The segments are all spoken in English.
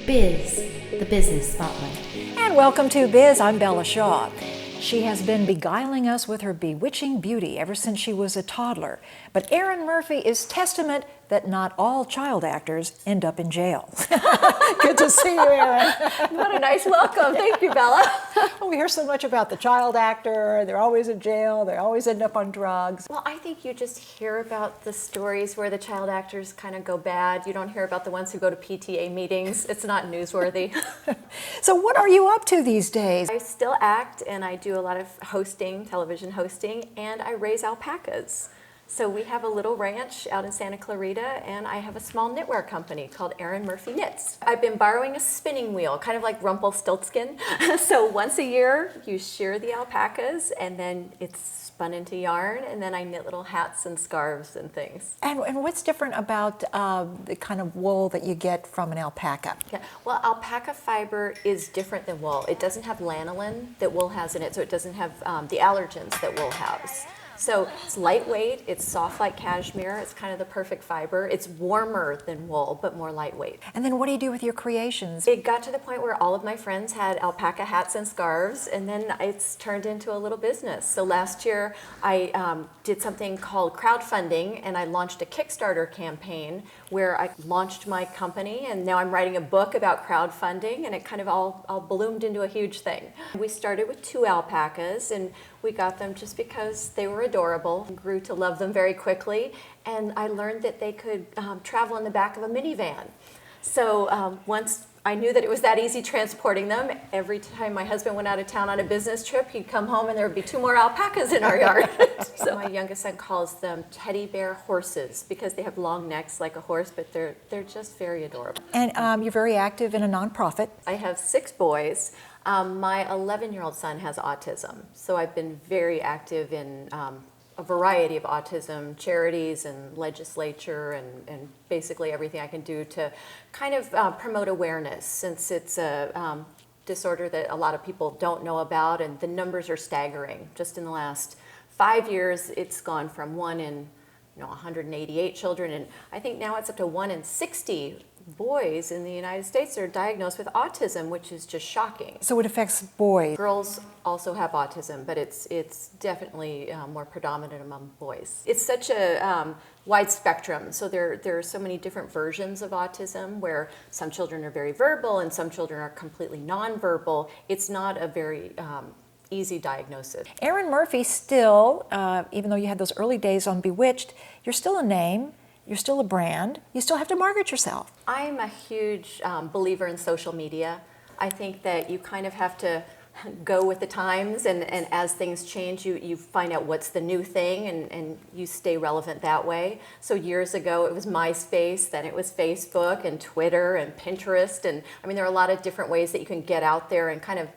Biz, the business spotlight. And welcome to Biz. I'm Bella Shaw. She has been beguiling us with her bewitching beauty ever since she was a toddler. But Erin Murphy is testament that not all child actors end up in jail. Good to see you, Erin. What a nice welcome. Thank you, Bella. Well, we hear so much about the child actor. They're always in jail. They always end up on drugs. Well, I think you just hear about the stories where the child actors kind of go bad. You don't hear about the ones who go to PTA meetings. It's not newsworthy. So what are you up to these days? I still act, and I do a lot of hosting, television hosting, and I raise alpacas. So we have a little ranch out in Santa Clarita, and I have a small knitwear company called ErinMurphyKnits. I've been borrowing a spinning wheel, kind of like Rumpelstiltskin. So once a year, you shear the alpacas, and then it's spun into yarn, and then I knit little hats and scarves and things. And what's different about the kind of wool that you get from an alpaca? Yeah, well, alpaca fiber is different than wool. It doesn't have lanolin that wool has in it, so it doesn't have the allergens that wool has. So it's lightweight, it's soft like cashmere, it's kind of the perfect fiber. It's warmer than wool, but more lightweight. And then what do you do with your creations? It got to the point where all of my friends had alpaca hats and scarves, and then it's turned into a little business. So last year I did something called crowdfunding, and I launched a Kickstarter campaign where I launched my company, and now I'm writing a book about crowdfunding, and it kind of all bloomed into a huge thing. We started with 2 alpacas, and we got them just because they were adorable. I grew to love them very quickly, and I learned that they could travel in the back of a minivan. So once I knew that it was that easy transporting them, every time my husband went out of town on a business trip, he'd come home and there would be 2 more alpacas in our yard. So my youngest son calls them teddy bear horses because they have long necks like a horse, but they're just very adorable. And you're very active in a nonprofit. I have 6 boys. My 11-year-old son has autism, so I've been very active in a variety of autism charities and legislature and basically everything I can do to kind of promote awareness, since it's a disorder that a lot of people don't know about, and the numbers are staggering. Just in the last 5 years, it's gone from 1 in 188 children, and I think now it's up to 1 in 60 boys in the United States are diagnosed with autism, which is just shocking. So it affects boys. Girls also have autism, but it's definitely more predominant among boys. It's such a wide spectrum, so there are so many different versions of autism where some children are very verbal and some children are completely nonverbal. It's not a very easy diagnosis. Erin Murphy still, even though you had those early days on Bewitched, you're still a name. You're still a brand. You still have to market yourself. I'm a huge believer in social media. I think that you kind of have to go with the times, and as things change, you find out what's the new thing, and you stay relevant that way. So years ago, it was MySpace, then it was Facebook and Twitter and Pinterest, and I mean, there are a lot of different ways that you can get out there and kind of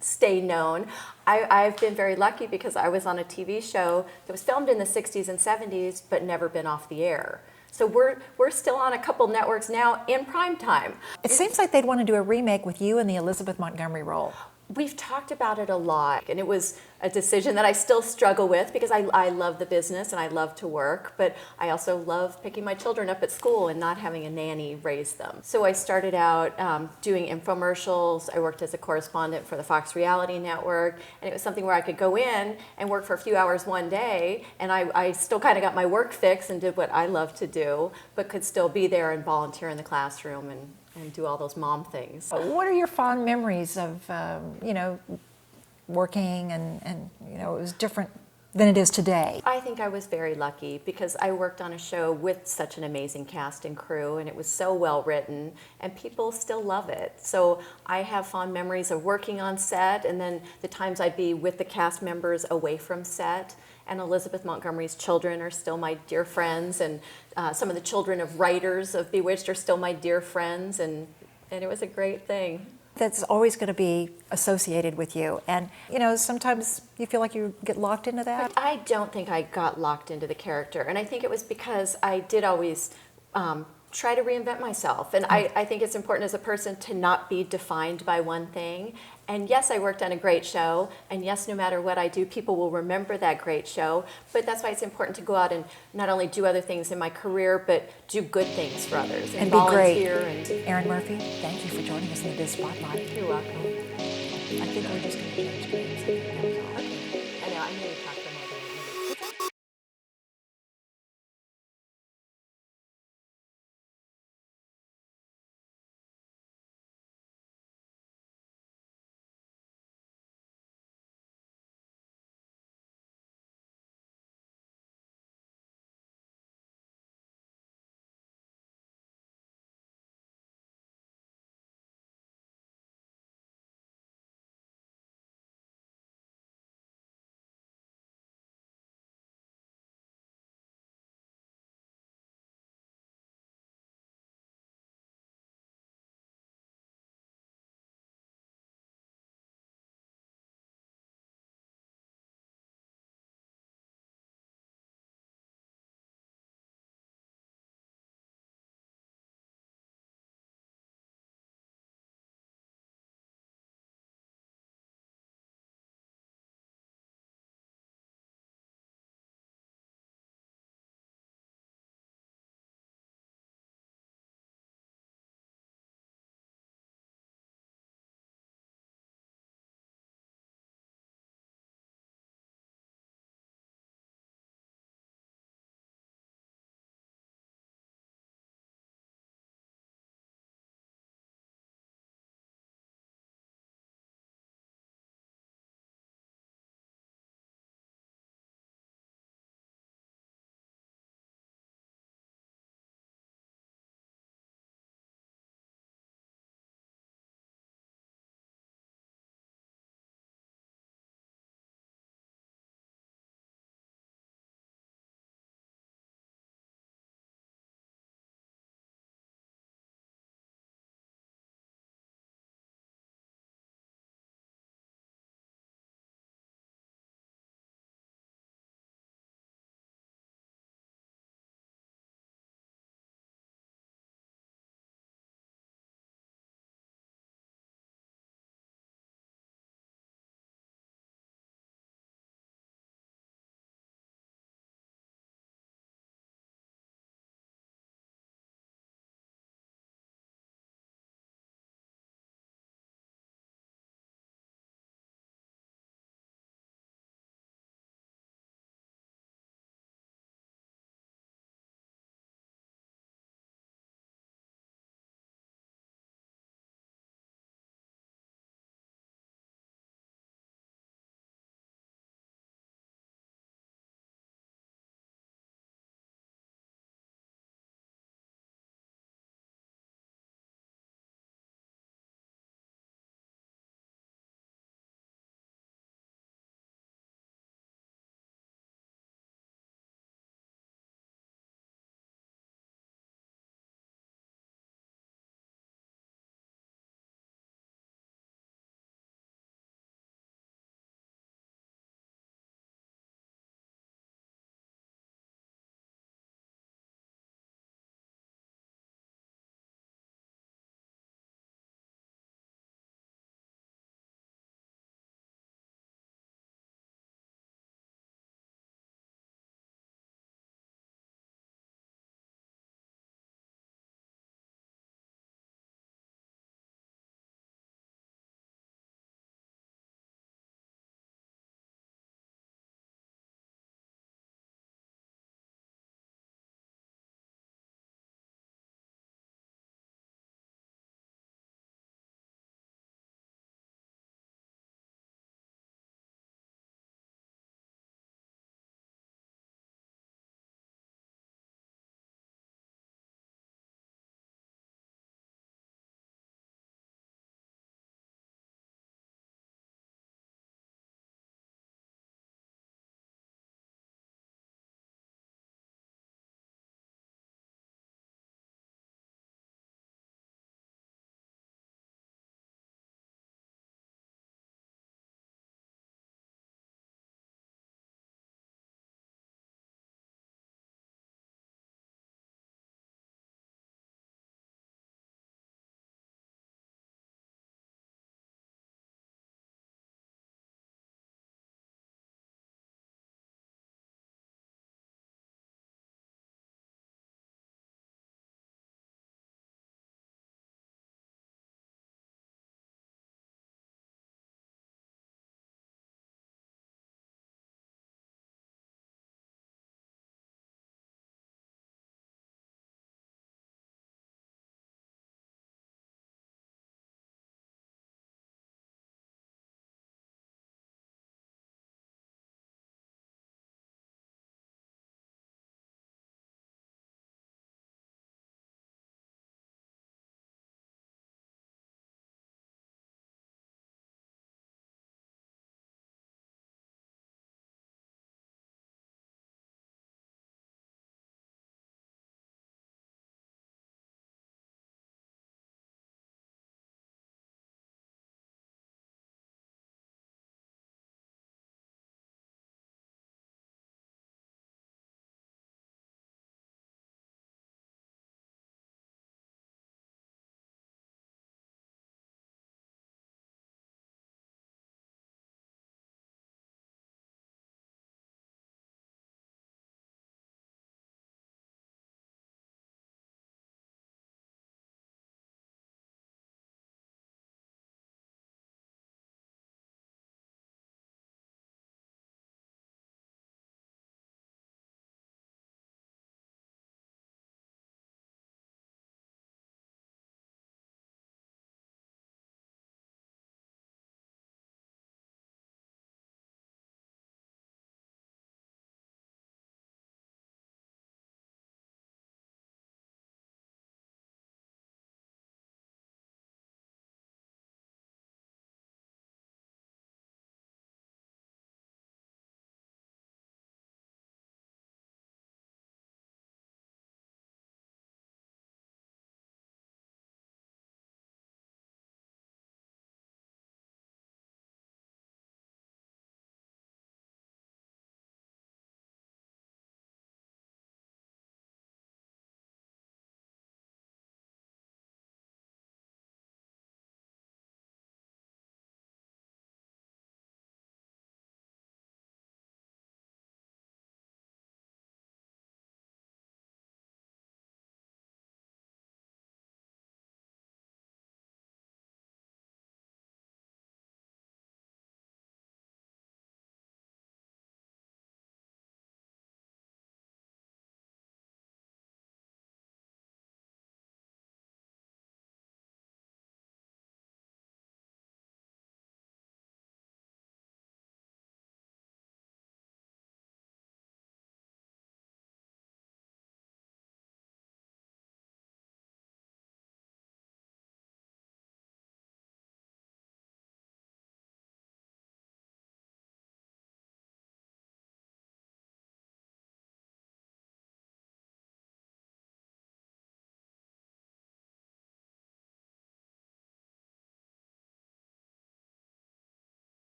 stay known. I've been very lucky because I was on a TV show that was filmed in the 60s and 70s but never been off the air. So we're still on a couple networks now in prime time. It seems like they'd want to do a remake with you in the Elizabeth Montgomery role. We've talked about it a lot, and it was a decision that I still struggle with because I love the business and I love to work, but I also love picking my children up at school and not having a nanny raise them. So I started out doing infomercials. I worked as a correspondent for the Fox Reality Network, and it was something where I could go in and work for a few hours one day, and I still kind of got my work fix and did what I love to do, but could still be there and volunteer in the classroom and do all those mom things. What are your fond memories of, working and it was different than it is today? I think I was very lucky because I worked on a show with such an amazing cast and crew, and it was so well written, and people still love it. So I have fond memories of working on set, and then the times I'd be with the cast members away from set. And Elizabeth Montgomery's children are still my dear friends, and some of the children of writers of Bewitched are still my dear friends, and it was a great thing. That's always going to be associated with you. And, sometimes you feel like you get locked into that. I don't think I got locked into the character, and I think it was because I did always try to reinvent myself. And I think it's important as a person to not be defined by one thing. And yes, I worked on a great show. And yes, no matter what I do, people will remember that great show. But that's why it's important to go out and not only do other things in my career, but do good things for others. And be great. And Erin Murphy, thank you for joining us in the Biz Spotlight. You're welcome. I think we're just going to change names. I know, I knew you talked